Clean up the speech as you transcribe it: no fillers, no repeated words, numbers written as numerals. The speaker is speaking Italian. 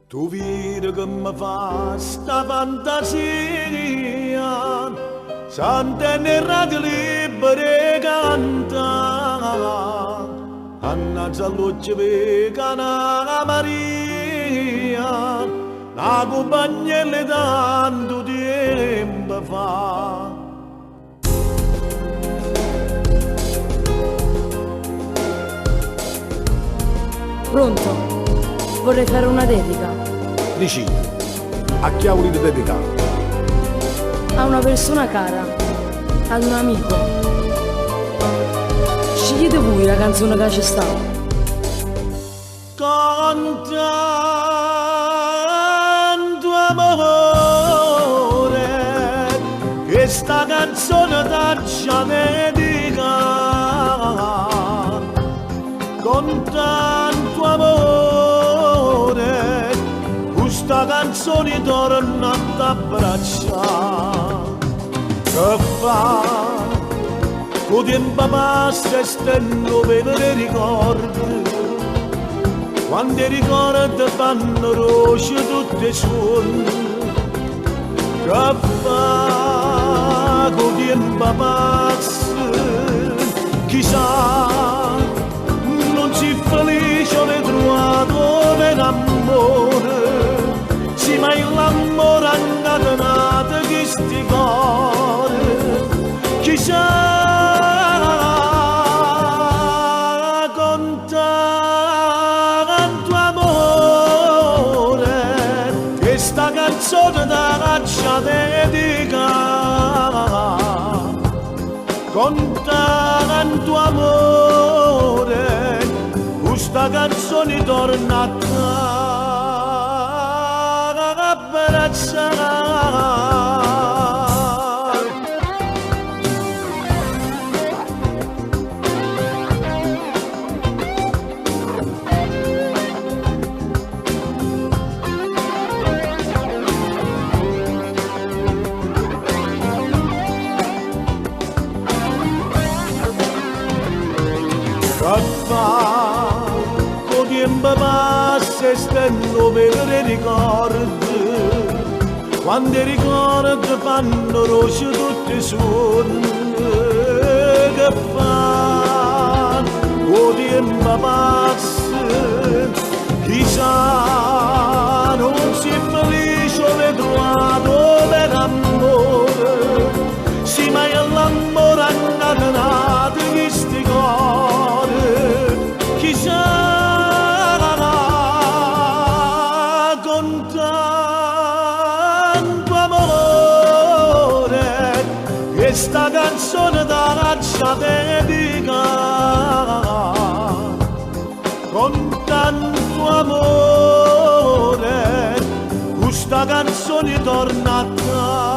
Tu vedi che mi fa sta fantasia, sant'anni radio libere canta, annanza all'occhio vegana Maria, la compagnella tanto tempo fa. Pronto? Vorrei fare una dedica. Dici, a chi ha voluto dedicare? A una persona cara, ad un amico. Scegliete voi la canzone che ci sta. Cantando amore, questa canzone taccia dedica, con tanto amore, questa canzone torna a t'abbracciare, che fa, con tempo passa e stanno per i ricordi, quando i ricordi fanno rosse tutte suoni, che fa, con tempo passa, chissà, non si felice ho trovato per amore, sì ma l'amore ha incatenato questi cuori, chissà, con tanto amore, questa canzone da caccia dedica, con tanto amore, questa canzone torna a t'abbracciare. Con tempo passa e stanno per i ricordi, quando i ricordi fanno rosse tutti i suoni, che fa, con tempo passa, chissà, non si è felice ho trovato per amore, sì ma l'amore ha incatenato questi cuori, chissà, con tanto amore, questa canzone da caccia dedica, con tanto amore, questa canzone torna a te.